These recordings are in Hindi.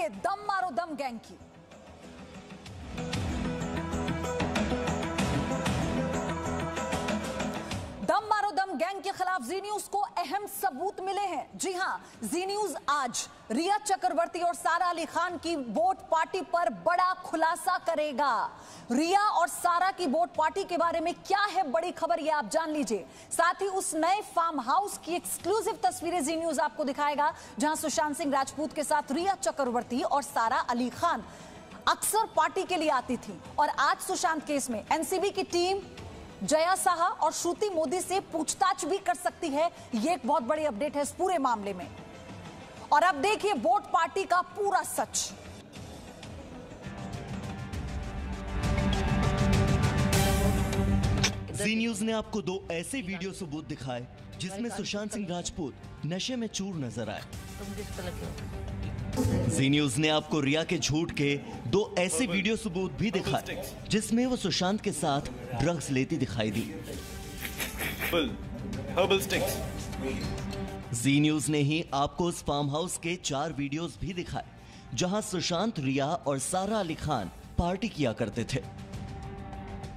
ये दम मारो दम गैंग की। दम मारो दम गैंग के खिलाफ जी न्यूज को अहम सबूत मिले हैं। जी हां, जी न्यूज आज रिया चक्रवर्ती और सारा अली खान की बोट पार्टी पर बड़ा खुलासा करेगा। रिया और सारा की बोट पार्टी के बारे में क्या है बड़ी खबर, ये आप जान लीजिए। साथ ही उस नए फार्म हाउस की एक्सक्लूसिव तस्वीरें जी न्यूज आपको दिखाएगा, जहां सुशांत सिंह राजपूत के साथ रिया चक्रवर्ती और सारा अली खान अक्सर पार्टी के लिए आती थी। और आज सुशांत केस में एनसीबी की टीम जया साहा और श्रुति मोदी से पूछताछ भी कर सकती है। यह एक बहुत बड़ी अपडेट है इस पूरे मामले में। और अब देखिए बोट पार्टी का पूरा सच। जी न्यूज ने आपको दो ऐसे वीडियो सबूत दिखाए जिसमें सुशांत सिंह राजपूत नशे में चूर नजर आए। जी न्यूज ने आपको रिया के झूठ के दो ऐसे वीडियो सबूत भी दिखाए जिसमें वो सुशांत के साथ ड्रग्स लेती दिखाई दी। जी न्यूज ने ही आपको उस फार्म हाउस के 4 वीडियोस भी दिखाए जहां सुशांत, रिया और सारा अली खान पार्टी किया करते थे।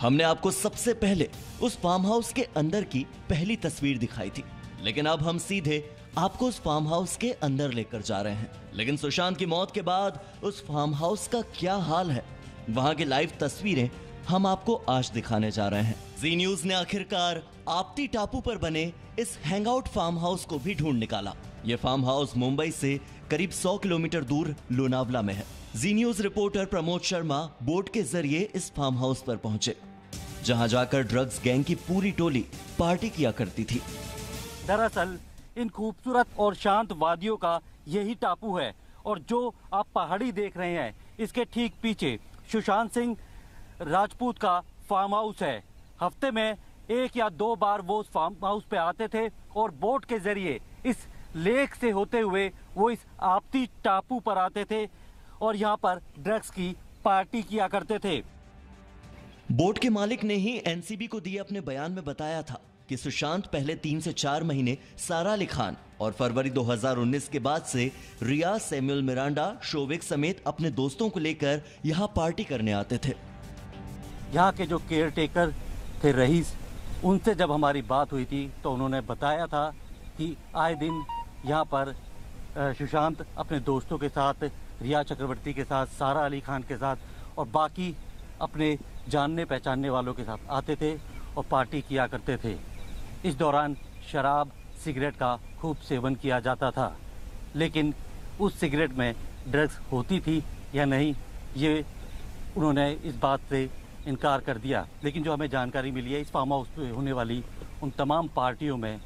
हमने आपको सबसे पहले उस फार्म हाउस के अंदर की पहली तस्वीर दिखाई थी, लेकिन अब हम सीधे आपको उस फार्म हाउस के अंदर लेकर जा रहे हैं। लेकिन सुशांत की मौत के बाद उस फार्म हाउस का क्या हाल है, वहां की लाइव तस्वीरें हम आपको आज दिखाने जा रहे हैं। जी न्यूज ने आखिरकार आपती टापू पर बने इस हैंगआउट फार्म हाउस को भी ढूंढ निकाला। यह फार्म हाउस मुंबई से करीब 100 किलोमीटर दूर लोनावला में है। Zee News reporter Pramod Sharma boat के जरिए इस फार्म हाउस पर पहुंचे, जहां जाकर ड्रग्स गैंग की पूरी टोली पार्टी किया करती थी। दरअसल इन खूबसूरत और शांत वादियों का यही टापू है, और जो आप पहाड़ी देख रहे हैं इसके ठीक पीछे सुशांत सिंह राजपूत का फार्म हाउस है। हफ्ते में 1 या 2 बार वो उस फार्म हाउस पे आते थे और बोट के जरिए इस लेक से होते हुए वो इस आपती टापू पर आते थे और यहाँ पर ड्रग्स की पार्टी किया करते थे। बोट के मालिक ने ही एनसीबी को दिए अपने बयान में बताया था कि सुशांत पहले 3 से 4 महीने सारा अली खान और फरवरी 2019 के बाद से रिया, सैमुअल मिरांडा, शोविक समेत अपने दोस्तों को लेकर यहाँ पार्टी करने आते थे। यहाँ के जो केयर टेकर थे रईस, उनसे जब हमारी बात हुई थी तो उन्होंने बताया था कि आए दिन यहाँ पर सुशांत अपने दोस्तों के साथ, रिया चक्रवर्ती के साथ, सारा अली खान के साथ और बाकी अपने जानने पहचानने वालों के साथ आते थे और पार्टी किया करते थे। इस दौरान शराब, सिगरेट का खूब सेवन किया जाता था, लेकिन उस सिगरेट में ड्रग्स होती थी या नहीं, ये उन्होंने इस बात से इनकार कर दिया। लेकिन जो हमें जानकारी मिली है, इस फार्म हाउस पे होने वाली उन तमाम पार्टियों में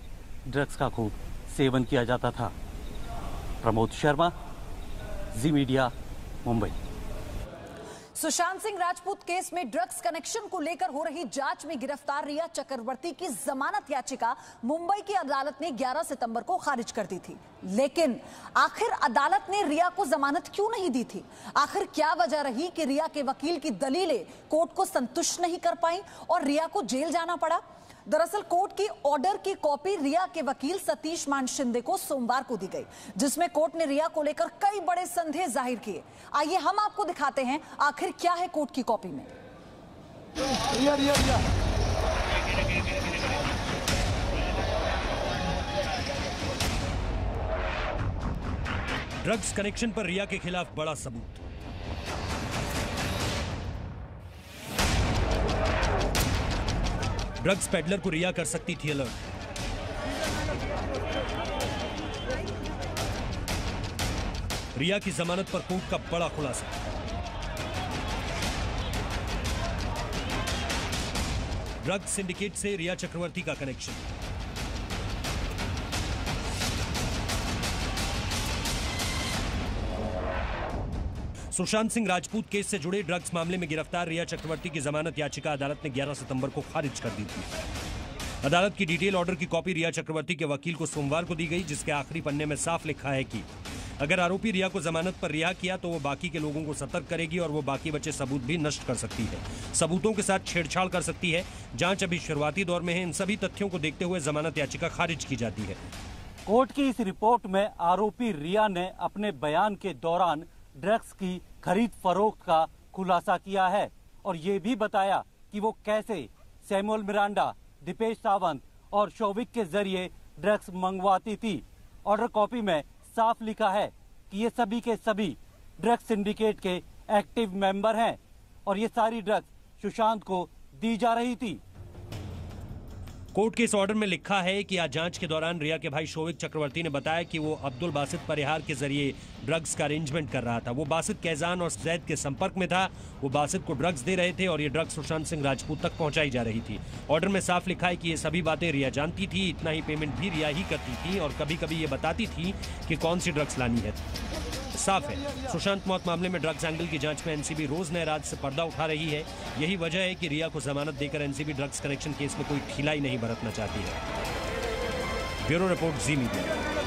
ड्रग्स का खूब सेवन किया जाता था। प्रमोद शर्मा, जी मीडिया, मुंबई। सुशांत सिंह राजपूत केस में ड्रग्स कनेक्शन को लेकर हो रही जांच में गिरफ्तार रिया चक्रवर्ती की जमानत याचिका मुंबई की अदालत ने 11 सितंबर को खारिज कर दी थी। लेकिन आखिर अदालत ने रिया को जमानत क्यों नहीं दी थी? आखिर क्या वजह रही कि रिया के वकील की दलीलें कोर्ट को संतुष्ट नहीं कर पाई और रिया को जेल जाना पड़ा? दरअसल कोर्ट की ऑर्डर की कॉपी रिया के वकील सतीश मान शिंदे को सोमवार को दी गई, जिसमें कोर्ट ने रिया को लेकर कई बड़े संदेह जाहिर किए। आइए हम आपको दिखाते हैं आखिर क्या है कोर्ट की कॉपी में। रिया। ड्रग्स कनेक्शन पर रिया के खिलाफ बड़ा सबूत। ड्रग्स पेडलर को रिया कर सकती थी अलर्ट। रिया की जमानत पर कोर्ट का बड़ा खुलासा। ड्रग्स सिंडिकेट से रिया चक्रवर्ती का कनेक्शन। सुशांत सिंह राजपूत केस से जुड़े ड्रग्स मामले में गिरफ्तार रिया चक्रवर्ती की जमानत याचिका अदालत ने 11 सितंबर को खारिज कर दी थी। अदालत की डिटेल ऑर्डर की कॉपी रिया चक्रवर्ती के वकील को सोमवार को दी गई, जिसके आखिरी पन्ने में साफ लिखा है कि अगर आरोपी रिया को जमानत पर रिहा किया तो वो बाकी के लोगों को सतर्क करेगी और वो बाकी बचे सबूत भी नष्ट कर सकती है, सबूतों के साथ छेड़छाड़ कर सकती है। जांच अभी शुरुआती दौर में है। इन सभी तथ्यों को देखते हुए जमानत याचिका खारिज की जाती है। कोर्ट की इस रिपोर्ट में आरोपी रिया ने अपने बयान के दौरान ड्रग्स की खरीद फरोख्त का खुलासा किया है और ये भी बताया कि वो कैसे सैमुअल मिरांडा, दीपेश सावंत और शौविक के जरिए ड्रग्स मंगवाती थी। ऑर्डर कॉपी में साफ लिखा है कि ये सभी के सभी ड्रग्स सिंडिकेट के एक्टिव मेंबर हैं और ये सारी ड्रग्स सुशांत को दी जा रही थी। कोर्ट के इस ऑर्डर में लिखा है कि आज जांच के दौरान रिया के भाई शौविक चक्रवर्ती ने बताया कि वो अब्दुल बासित परिहार के जरिए ड्रग्स का अरेंजमेंट कर रहा था। वो बासित कैजान और जैद के संपर्क में था। वो बासित को ड्रग्स दे रहे थे और ये ड्रग्स सुशांत सिंह राजपूत तक पहुंचाई जा रही थी। ऑर्डर में साफ लिखा है कि ये सभी बातें रिया जानती थी। इतना ही पेमेंट भी रिया ही करती थी और कभी कभी ये बताती थी कि कौन सी ड्रग्स लानी है। साफ है, सुशांत मौत मामले में ड्रग्स एंगल की जांच में एनसीबी रोज नए राज से पर्दा उठा रही है। यही वजह है कि रिया को जमानत देकर एनसीबी ड्रग्स कनेक्शन केस में कोई ढिलाई नहीं बरतना चाहती है। ब्यूरो रिपोर्ट, जी मीडिया।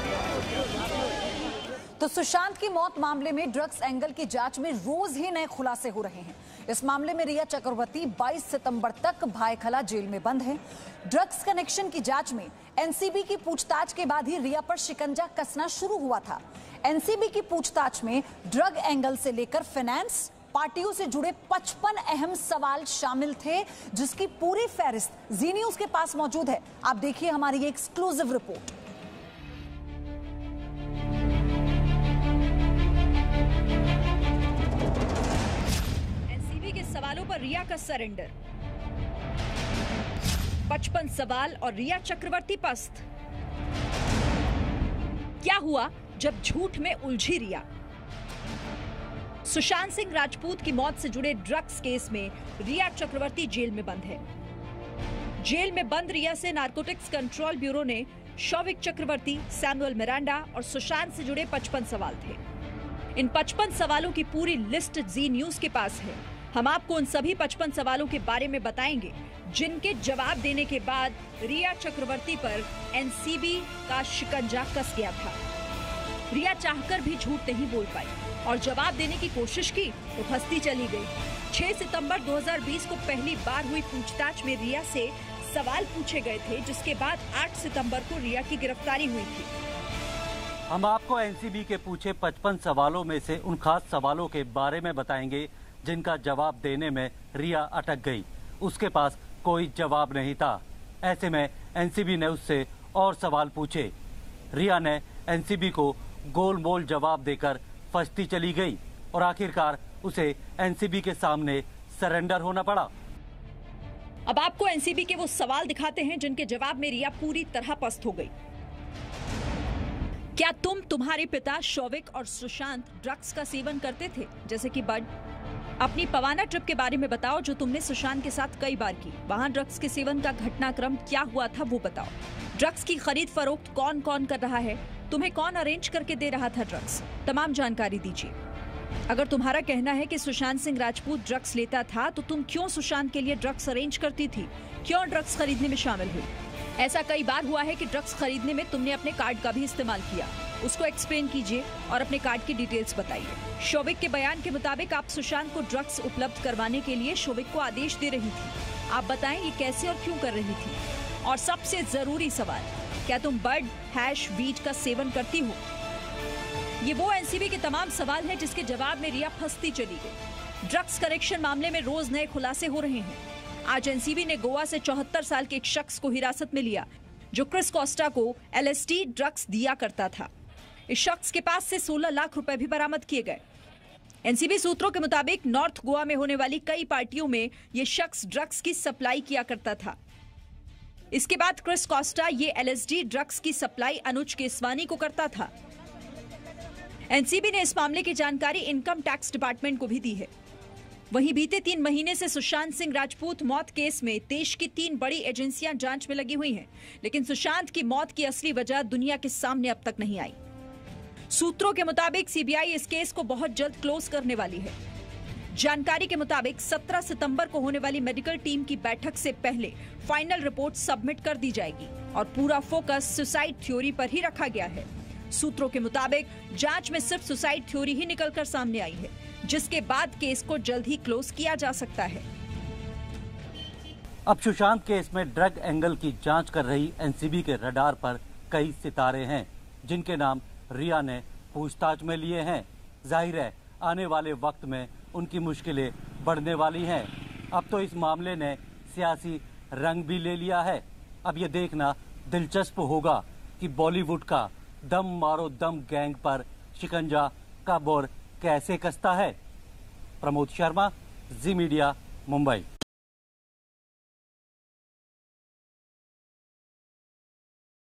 तो सुशांत की मौत मामले में ड्रग्स एंगल की जांच में रोज ही नए खुलासे हो रहे हैं। इस मामले में रिया चक्रवर्ती 22 सितंबर तक भायखला जेल में बंद है। ड्रग्स कनेक्शन की जांच में एनसीबी की पूछताछ के बाद ही रिया पर शिकंजा कसना शुरू हुआ था। एनसीबी की पूछताछ में ड्रग एंगल से लेकर फाइनेंस, पार्टियों से जुड़े 55 अहम सवाल शामिल थे, जिसकी पूरी फहरिस्त जी न्यूज के पास मौजूद है। आप देखिए हमारी ये एक्सक्लूसिव रिपोर्ट। एनसीबी के सवालों पर रिया का सरेंडर, 55 सवाल और रिया चक्रवर्ती पस्त। क्या हुआ जब झूठ में उलझी रिया? सुशांत सिंह राजपूत की मौत से जुड़े ड्रग्स केस में रिया चक्रवर्ती जेल में बंद है। जेल में बंद रिया से नारकोटिक्स कंट्रोल ब्यूरो ने शौविक चक्रवर्ती, सैमुअल मिरांडा और सुशांत से जुड़े 55 सवाल थे। इन 55 सवालों की पूरी लिस्ट जी न्यूज के पास है। हम आपको उन सभी 55 सवालों के बारे में बताएंगे, जिनके जवाब देने के बाद रिया चक्रवर्ती पर एनसीबी का शिकंजा कस गया था। रिया चाहकर भी झूठ नहीं बोल पाई और जवाब देने की कोशिश की तो फंसती चली गई। 6 सितंबर 2020 को पहली बार हुई पूछताछ में रिया से सवाल पूछे गए थे, जिसके बाद 8 सितंबर को रिया की गिरफ्तारी हुई थी। हम आपको एनसीबी के पूछे 55 सवालों में से उन खास सवालों के बारे में बताएंगे जिनका जवाब देने में रिया अटक गई। उसके पास कोई जवाब नहीं था। ऐसे में एनसीबी ने उससे और सवाल पूछे। रिया ने एनसीबी को गोलमोल जवाब देकर फंसती चली गई और आखिरकार उसे एनसीबी के सामने सरेंडर होना पड़ा। अब आपको एनसीबी के वो सवाल दिखाते हैं जिनके जवाब में रिया पूरी तरह पस्त हो गई। क्या तुम्हारे पिता शौविक और सुशांत ड्रग्स का सेवन करते थे, जैसे कि बड? अपनी पवाना ट्रिप के बारे में बताओ जो तुमने सुशांत के साथ कई बार की। वहां ड्रग्स के सेवन का घटनाक्रम क्या हुआ था वो बताओ। ड्रग्स की खरीद फरोख्त कौन कौन कर रहा है, तुम्हें कौन अरेंज करके दे रहा था ड्रग्स, तमाम जानकारी दीजिए। अगर तुम्हारा कहना है कि सुशांत सिंह राजपूत ड्रग्स लेता था तो तुम क्यों सुशांत के लिए ड्रग्स अरेंज करती थी, क्यों ड्रग्स खरीदने में शामिल हुई? ऐसा कई बार हुआ है कि ड्रग्स खरीदने में तुमने अपने कार्ड का भी इस्तेमाल किया। उसको एक्सप्लेन कीजिए और अपने कार्ड की डिटेल्स बताइए। शौविक के बयान के मुताबिक आप सुशांत को ड्रग्स उपलब्ध करवाने के लिए शौविक को आदेश दे रही थी। आप बताएं ये कैसे और क्यों कर रही थी? और सबसे जरूरी सवाल, क्या तुम बड, हैश, वीट का सेवन करती हो? ये वो एनसीबी के तमाम सवाल हैं जिसके जवाब में रिया फंसती चली गई। ड्रग्स कनेक्शन मामले में रोज नए खुलासे हो रहे हैं। आज एनसीबी ने गोवा से 74 साल के एक शख्स को हिरासत में लिया जो क्रिस कोस्टा को एलएसडी ड्रग्स दिया करता था। इस शख्स के पास से 16 लाख रुपए भी बरामद किए गए। एनसीबी सूत्रों के मुताबिक नॉर्थ गोवा में होने वाली कई पार्टियों में यह शख्स ड्रग्स की सप्लाई किया करता था। इसके बाद क्रिस कोस्टा ये एलएसडी ड्रग्स की सप्लाई अनुज केसवानी को करता था। एनसीबी ने इस मामले की जानकारी इनकम टैक्स डिपार्टमेंट को भी दी है। वहीं बीते 3 महीने से सुशांत सिंह राजपूत मौत केस में देश की 3 बड़ी एजेंसियां जांच में लगी हुई हैं, लेकिन सुशांत की मौत की असली वजह दुनिया के सामने अब तक नहीं आई। सूत्रों के मुताबिक सीबीआई इस केस को बहुत जल्द क्लोज करने वाली है। जानकारी के मुताबिक 17 सितंबर को होने वाली मेडिकल टीम की बैठक से पहले फाइनल रिपोर्ट सबमिट कर दी जाएगी और पूरा फोकस सुसाइड थ्योरी पर ही रखा गया है। सूत्रों के मुताबिक जांच में सिर्फ सुसाइड थ्योरी ही निकलकर सामने आई है, जिसके बाद केस को जल्द ही क्लोज किया जा सकता है। अब सुशांत केस में ड्रग एंगल की जांच कर रही एनसीबी के रडार पर कई सितारे हैं जिनके नाम रिया ने पूछताछ में लिए हैं। जाहिर है आने वाले वक्त में उनकी मुश्किलें बढ़ने वाली हैं। अब तो इस मामले ने सियासी रंग भी ले लिया है। अब ये देखना दिलचस्प होगा कि बॉलीवुड का दम मारो दम गैंग पर शिकंजा कब और कैसे कसता है। प्रमोद शर्मा, जी मीडिया, मुंबई।